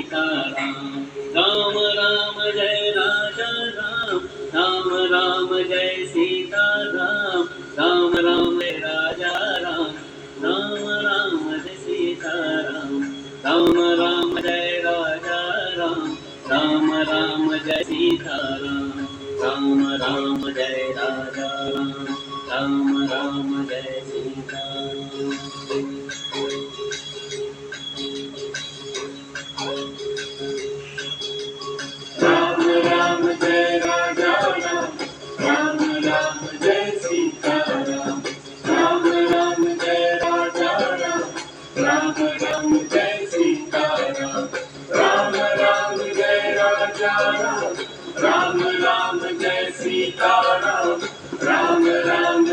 Sitaram. Ram Ram Jai Raja Ram, Ram Ram Jai Sitaram. Ram Ram Jai Raja Ram, Ram Ram Jai Sitaram. Ram Ram Jai Raja Ram, Ram Ram Jai Sitaram. Ram Ram Jai Raja Ram, Ram Ram Jai Sitaram. Ram Ram Jai Raja Ram, Ram Ram Jai Sitaram. Ram Ram Jai Raja Ram, Ram Ram Jai Sitaram. Ram Ram Jai Raja Ram, Ram Ram Jai Sitaram. Ram Ram